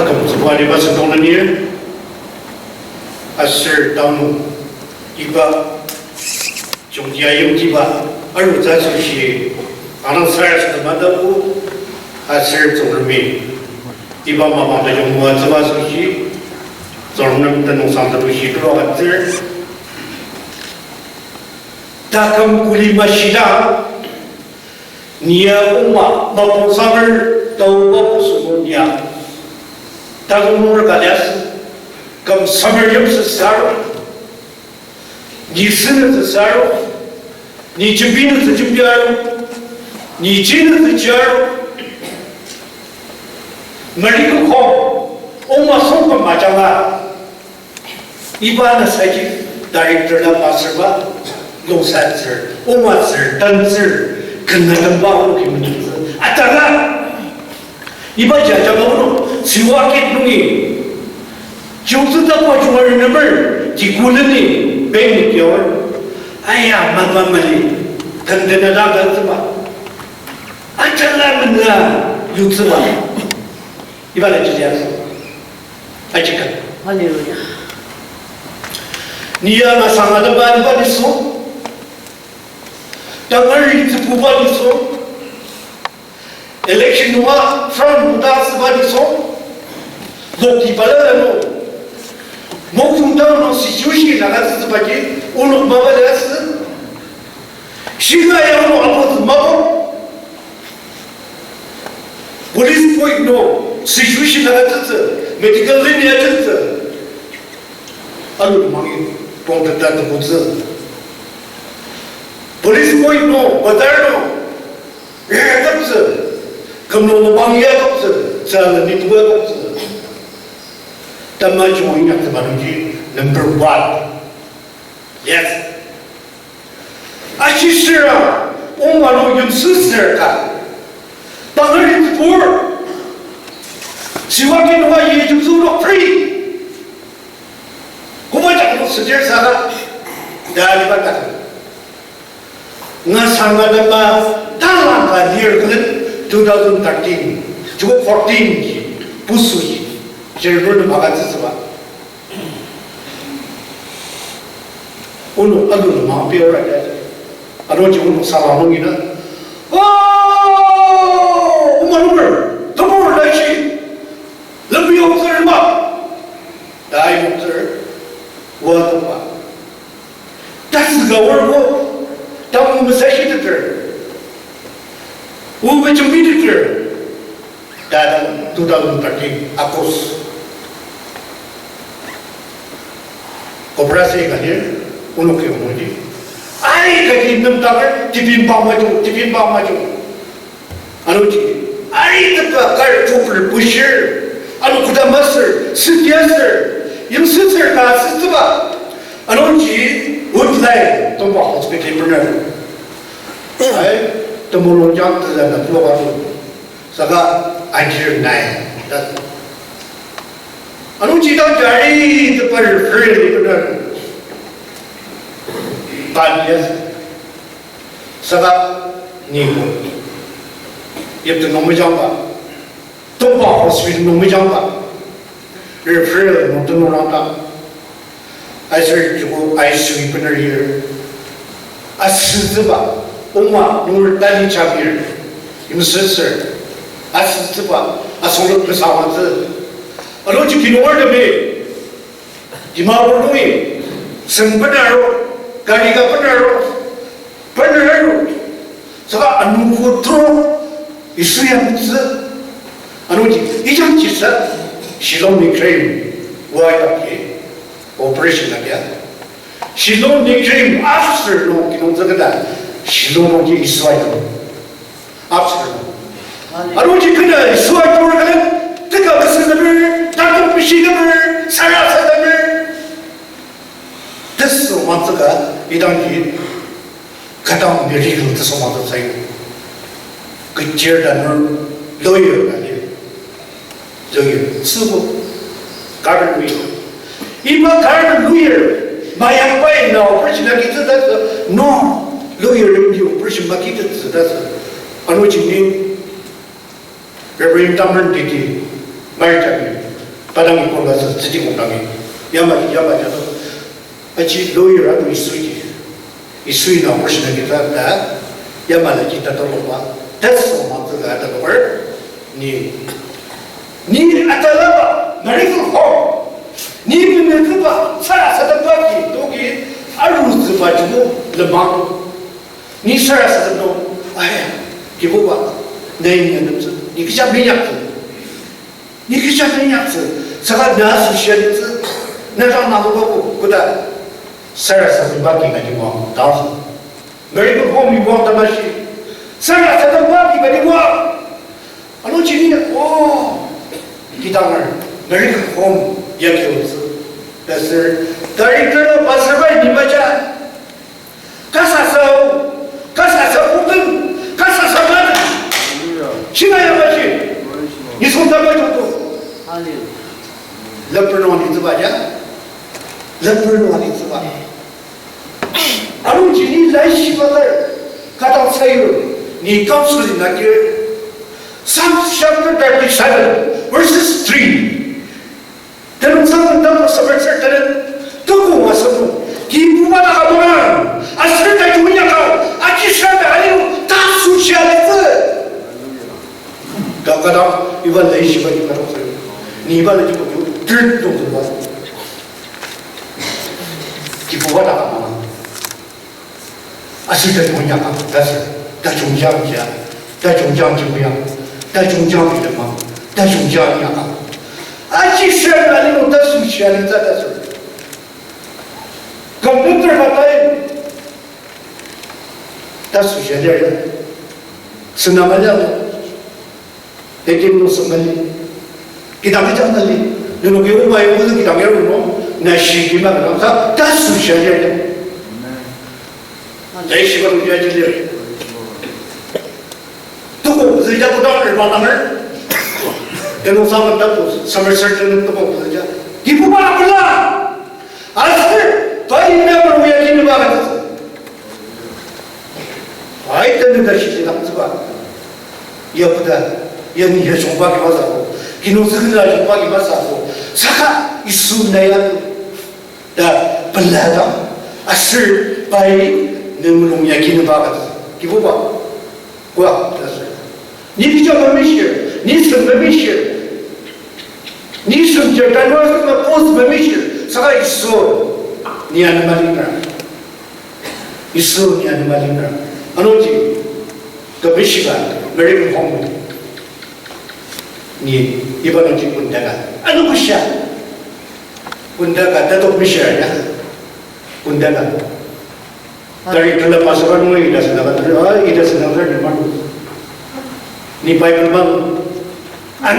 akan sebuah di bahasa Indonesia asal tahun iba chungtia yang tiba aru jasa si anak saya sudah madaku asal zormi iba mama dah yang buat jasa si zormi tenung sangat si dua hadir takam kuli masyida nia umma maupun sabar tahu apa semuanya takam umur kalias kam sabar yang sesar你生的是啥肉？你治病的是治病肉，你进的是家肉。没一个好，我们送个麻将啊，一般的赛季大约知道80吧，弄3字，我们字单字跟那个把我给名字啊，当然，一般家家我弄，谁话给弄的，就是在我中国人那边儿，几股人的。被丢了，哎呀，慢慢的，跟着那个子吧，啊，这来们啊，有子吧，一般来就这样子，哎，这个，哈利路亚，你要那上岸的把你说，当儿子不把你说 ，election 的话，from 大是把你说，落地不来了。某种当中是休息那个是把的，我弄妈妈的是，现在要弄阿婆子妈妈，我的是不会弄，是休息那个日子，每天跟人家日子，阿鲁忙的，光着单的不子，我的是不会弄，我在弄，人家子，跟我忙也子，这样你不会子。Tama cuma ingat sebagai number 1. Yes. Asyik orang yang seserkan. Tangan itu pur. Siapa yang ia itu sudah free. Kau macam tu sejarah sana. Dah dipatah. Ngasang ada dalam year 2013, juga 14 busui. 제일 막아지지 마. 오늘 아들 마음 배워야 돼. 아버지 오늘 사랑하기는 엄마를 더 몰라야지. 러비 없을 마. 나이 없을 와도 마. 다스가 올고 다음은 사시들. 우리 좀 믿을 다음 2013 아고스. Operasi kali, unu ke umudi. Ai kaki enam tahun, tipin bau maju. Anu ji, ai tetap kar cupur pusher, anu kuda master, setiaster, yang seser kah setiap. Anu ji, woodline, tombak hospital benar. Ai, temurun jam tu dah nak keluar tu. Saka anjir naik. Anu cita jari tepat free benar. Banyak sebab ni pun. Ia tu nombor jamba. Tempat hospital nombor jamba. Free nombor nombor tak. Asal juga ICU benar dia. Asal sebab Ungma nombor Tali Jamir Ungma asal sebab asal bersama tu. Kalau jika orang demi, jika orang demi, sembenar, kali ka benar, sebab anu putro isu yang tu, anu ijam kisah, silom nikrim, wajib ke, operation lagi, silom nikrim after lo kita cakap, silom lagi isu itu, after, anu jika kena isu itu orang tegak kesedaran, takut bersinar, saya sedar. Terus masa idang ini, kadang beri lu terus masa saya kejar dan lawyer kali, lawyer, subuh, garden lawyer. Ibu garden lawyer, mayang bayi na operasi lagi tu dah, no lawyer yang operasi lagi tu dah, anu jenis, Reverend Taman Didi. Baik 把他们过来是自己工厂的，要么叫做，去老远儿都一水呢，不是那个的，要么呢就得到了吧，但是我们这个得到儿，你按照那个哪里个好，你们那个吧，啥的东西都给儿子把这个人忙，你啥的都，哎呀，给不吧，那一年的子，你给家没样子。你给家没样子，这个男是学的子，那让哪个不得，30把给个地方，当时，每个后面往他妈去，30把给个地方，啊，那今年哦，给当儿，每个后面也有子，但是但一个人80块你们家，干啥时候不等，干啥时候慢的，现在要不去？你从哪个角度？那不是往里子吧？那不是往里子吧？而如今你来西巴的，看到才有你告诉你那个3 verses 3，他们怎么当什么事的人，都跟我说，你不把那个嘛，是在中央啊，去上面还有大树下来子。刚一般来西巴就看到这个，你一般来就真懂什么？就不把那个嘛，是在中央但是在中央下，在中央怎么样？在中央的人嘛，在中央一样去上面那种大树下来在这，根本这个大树下的人是那么样的。那点弄什么呢？给他们讲的呢？你弄给我买，我是给他们弄，那西给嘛给他，但是现在呢，那西方人家就是都不是人家不当人帮他们，那种上面的不上面事儿真都不是人家，你不把不啦？是把你那边我也给你把个子，真的是这样子吧？也不得。也你也从把给我啥过，给侬这个人从把给我啥过，啥个一说那样的，本来的是把能弄也给你把个子，给不吧？我这是，你比较没事，你什么没事？你什么干什么不是没事？啥个一说，你也能把领着，一说你也能把领着，俺老弟，都没习惯，没人帮我。你一般人就问这个，那不行，问这个那都不行呀，问这个，但是这个80万弄一点是那个，一点是那个你妈，你白不忙，那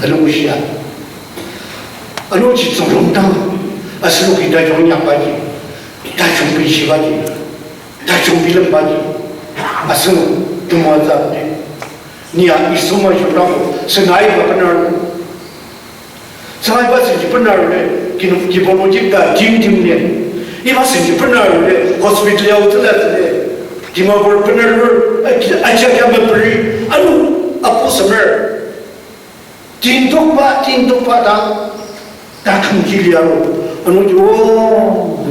那不行，去做龙当，是给大众养吧的，大众给洗吧的，大众给人吧的，是怎么着的？你一说嘛就让我是哪一个不那儿？是哪一个是不那儿的？给帮我这个听的，一把是不那儿的，我是为了要这来的，给嘛不那儿，家们不是，不什么？听懂吧打空气了，就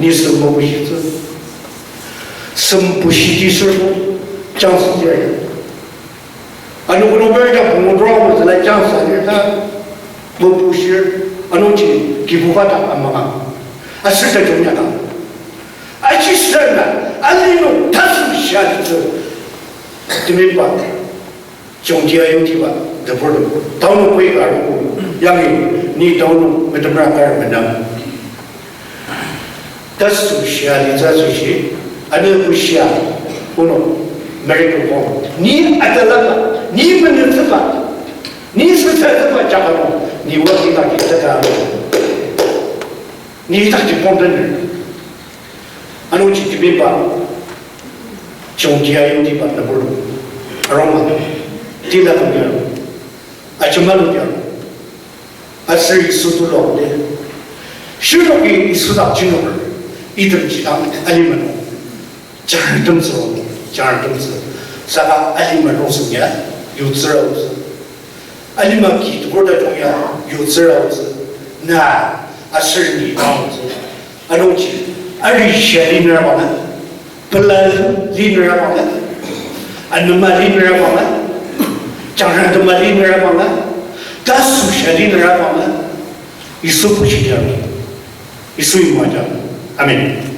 你什么不习字？什么不习的时候，讲是这样。如果我们讲工作，我是来讲啥的？他不是，去给不发达嘛？是在中间的，其实呢，那种他是下的时候，对没办法，中间有地方，这不是，到了归个因为你到了没这么样干什么呢？但是下的这些，不下，不能。没人管你按照那个，你不能执法，你是在执法讲的，你我给他这个，你他就光着人，我去这边吧，中间有地方那不是，嘛，地那东边，就那东边，是一速度老的，学生给一速度进入一等几档，你们，这样这么做。讲儿东西，啥个里面都是年有自然物质，你们给多的中央有字了子，那是你当子，东西，里写里面往了，不然里面往了，那么里面往了，讲上他妈里面往了，但书写里面往了，一手不写的，一手一毛的，阿门。